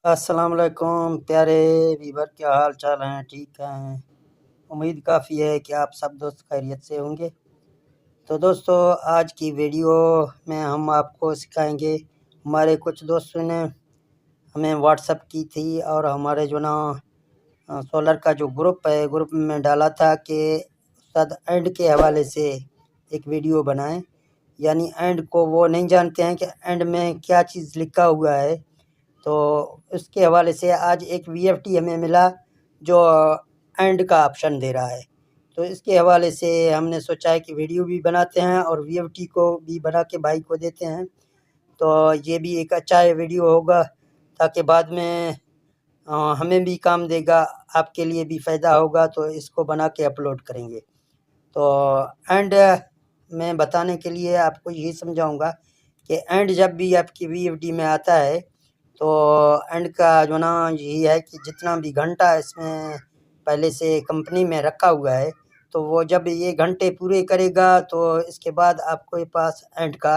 अस्सलाम वालेकुम प्यारे वीवर, क्या हाल चाल हैं? ठीक हैं? उम्मीद काफ़ी है कि आप सब दोस्त खैरियत से होंगे। तो दोस्तों, आज की वीडियो में हम आपको सिखाएंगे। हमारे कुछ दोस्तों ने हमें व्हाट्सएप की थी और हमारे जो ना सोलर का जो ग्रुप है, ग्रुप में डाला था कि उस्ताद एंड के हवाले से एक वीडियो बनाएं। यानी एंड को वो नहीं जानते हैं कि एंड में क्या चीज़ लिखा हुआ है। तो उसके हवाले से आज एक वीएफटी हमें मिला जो एंड का ऑप्शन दे रहा है। तो इसके हवाले से हमने सोचा है कि वीडियो भी बनाते हैं और वीएफटी को भी बना के भाई को देते हैं। तो ये भी एक अच्छा वीडियो होगा ताकि बाद में हमें भी काम देगा, आपके लिए भी फ़ायदा होगा, तो इसको बना के अपलोड करेंगे। तो एंड मैं बताने के लिए आपको यही समझाऊंगा कि एंड जब भी आपकी वीएफडी में आता है तो एंड का जो ना यही है कि जितना भी घंटा इसमें पहले से कंपनी में रखा हुआ है, तो वो जब ये घंटे पूरे करेगा तो इसके बाद आपके पास एंड का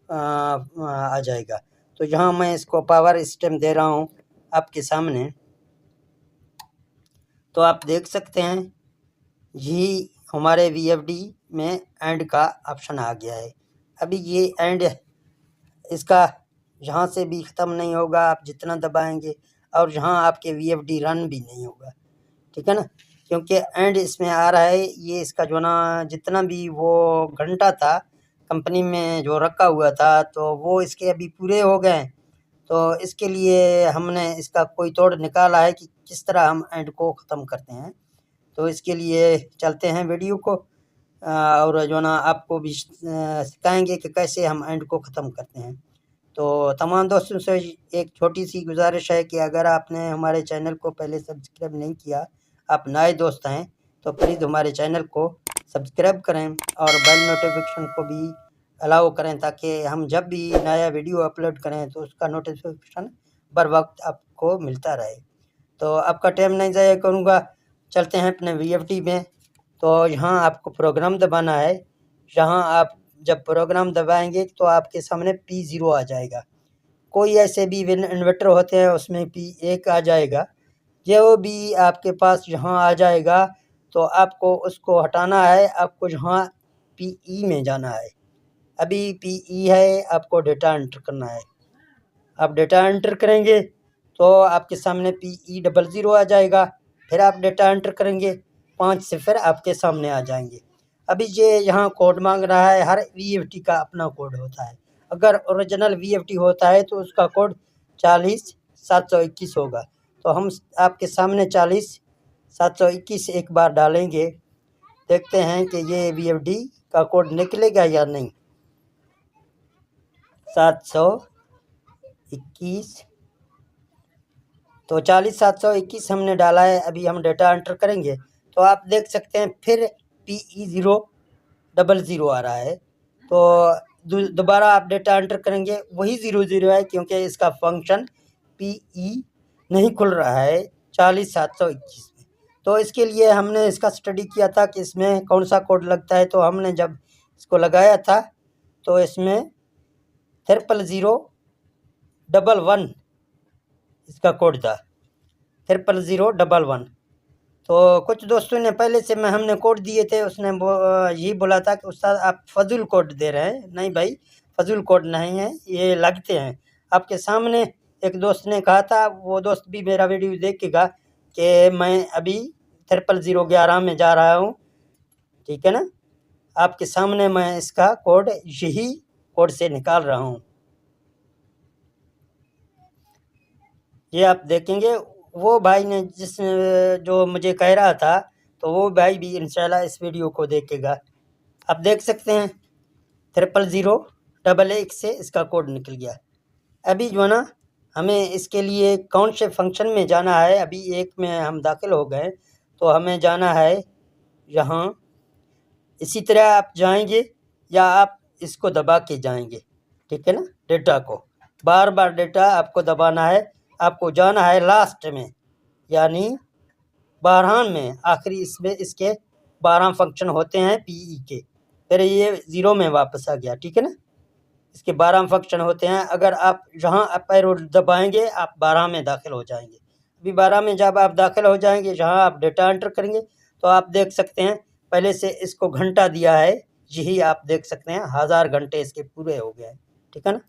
आ जाएगा। तो यहाँ मैं इसको पावर स्टेम दे रहा हूँ आपके सामने, तो आप देख सकते हैं ये हमारे वीएफडी में एंड का ऑप्शन आ गया है। अभी ये एंड इसका यहाँ से भी ख़त्म नहीं होगा, आप जितना दबाएंगे, और यहाँ आपके वीएफडी रन भी नहीं होगा, ठीक है ना। क्योंकि एंड इसमें आ रहा है, ये इसका जो ना जितना भी वो घंटा था कंपनी में जो रखा हुआ था, तो वो इसके अभी पूरे हो गए। तो इसके लिए हमने इसका कोई तोड़ निकाला है कि किस तरह हम एंड को ख़त्म करते हैं। तो इसके लिए चलते हैं वीडियो को और जो ना आपको भी सिखाएंगे कि कैसे हम एंड को ख़त्म करते हैं। तो तमाम दोस्तों से एक छोटी सी गुजारिश है कि अगर आपने हमारे चैनल को पहले सब्सक्राइब नहीं किया, आप नए दोस्त हैं, तो प्लीज़ हमारे चैनल को सब्सक्राइब करें और बेल नोटिफिकेशन को भी अलाउ करें, ताकि हम जब भी नया वीडियो अपलोड करें तो उसका नोटिफिकेशन बर वक्त आपको मिलता रहे। तो आपका टाइम नहीं ज़ाया करूँगा, चलते हैं अपने वीएफडी में। तो यहाँ आपको प्रोग्राम दबाना है। यहाँ आप जब प्रोग्राम दबाएंगे तो आपके सामने P0 आ जाएगा। कोई ऐसे भी इन्वर्टर होते हैं उसमें P1 आ जाएगा। जो भी आपके पास यहाँ आ जाएगा तो आपको उसको हटाना है, आपको यहाँ PE में जाना है। अभी PE है, आपको डेटा एंटर करना है। आप डेटा एंटर करेंगे तो आपके सामने PE00 आ जाएगा। फिर आप डेटा एंटर करेंगे, 5 सिफर आपके सामने आ जाएंगे। अभी ये यहाँ कोड मांग रहा है, हर वीएफटी का अपना कोड होता है। अगर ओरिजिनल वीएफटी होता है तो उसका कोड 40721 होगा। तो हम आपके सामने 40721 एक बार डालेंगे, देखते हैं कि ये वीएफडी का कोड निकलेगा या नहीं। 721, तो 40721 हमने डाला है। अभी हम डेटा एंटर करेंगे तो आप देख सकते हैं फिर PE000 आ रहा है। तो दोबारा आप डेटा एंटर करेंगे, वही 00 है, क्योंकि इसका फंक्शन PE नहीं खुल रहा है 40721 में। तो इसके लिए हमने इसका स्टडी किया था कि इसमें कौन सा कोड लगता है। तो हमने जब इसको लगाया था तो इसमें 00011 इसका कोड था, 00011। तो कुछ दोस्तों ने पहले से हमने कोड दिए थे, उसने यही बोला था कि उस्ताद आप फजूल कोड दे रहे हैं। नहीं भाई, फजूल कोड नहीं है, ये लगते हैं। आपके सामने एक दोस्त ने कहा था, वो दोस्त भी मेरा वीडियो देखेगा, कि मैं अभी 00011 में जा रहा हूँ, ठीक है ना। आपके सामने मैं इसका कोड यही कोड से निकाल रहा हूँ। ये आप देखेंगे, वो भाई ने जो मुझे कह रहा था, तो वो भाई भी इंशाल्लाह इस वीडियो को देखेगा। आप देख सकते हैं 00011 से इसका कोड निकल गया। अभी जो ना हमें इसके लिए कौन से फंक्शन में जाना है, अभी एक में हम दाखिल हो गए, तो हमें जाना है यहाँ। इसी तरह आप जाएंगे या आप इसको दबा के जाएंगे, ठीक है ना। डेटा को बार बार डेटा आपको दबाना है, आपको जाना है लास्ट में, यानी 12 में, आखिरी इसमें इसके 12 फंक्शन होते हैं PE के। फिर ये 0 में वापस आ गया, ठीक है ना। इसके 12 फंक्शन होते हैं। अगर आप जहाँ अप एरो दबाएंगे आप 12 में दाखिल हो जाएंगे। अभी 12 में जब आप दाखिल हो जाएंगे, जहाँ आप डेटा एंटर करेंगे तो आप देख सकते हैं पहले से इसको घंटा दिया है, यही आप देख सकते हैं 1000 घंटे इसके पूरे हो गए हैं। ठीक है ना।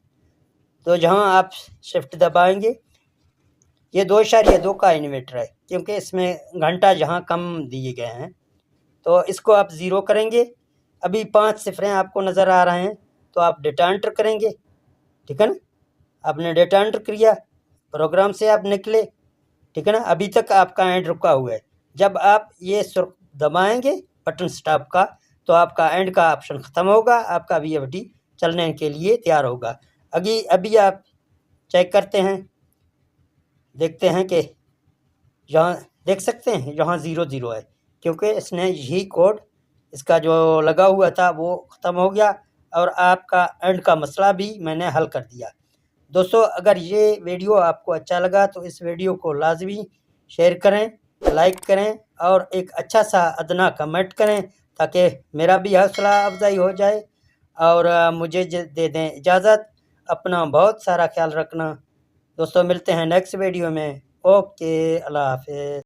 तो जहाँ आप शिफ्ट दबाएंगे, ये 2.2 का इन्वर्टर है क्योंकि इसमें घंटा जहाँ कम दिए गए हैं, तो इसको आप 0 करेंगे। अभी 5 सिफरें आपको नज़र आ रहे हैं, तो आप डेटा एंटर करेंगे। ठीक है ना। आपने डेटा एंटर किया, प्रोग्राम से आप निकले। ठीक है ना। अभी तक आपका एंड रुका हुआ है। जब आप ये दबाएंगे बटन स्टॉप का, तो आपका एंड का ऑप्शन ख़त्म होगा, आपका VFD चलने के लिए तैयार होगा। अभी आप चेक करते हैं, देखते हैं कि यहाँ देख सकते हैं यहाँ 00 है, क्योंकि इसने यही कोड इसका जो लगा हुआ था वो ख़त्म हो गया और आपका एंड का मसला भी मैंने हल कर दिया। दोस्तों, अगर ये वीडियो आपको अच्छा लगा तो इस वीडियो को लाजमी शेयर करें, लाइक करें और एक अच्छा सा अदना कमेंट करें ताकि मेरा भी हौसला अफजाई हो जाए और मुझे दे दें इजाज़त। अपना बहुत सारा ख्याल रखना दोस्तों। मिलते हैं नेक्स्ट वीडियो में। ओके, अल्लाह हाफिज़।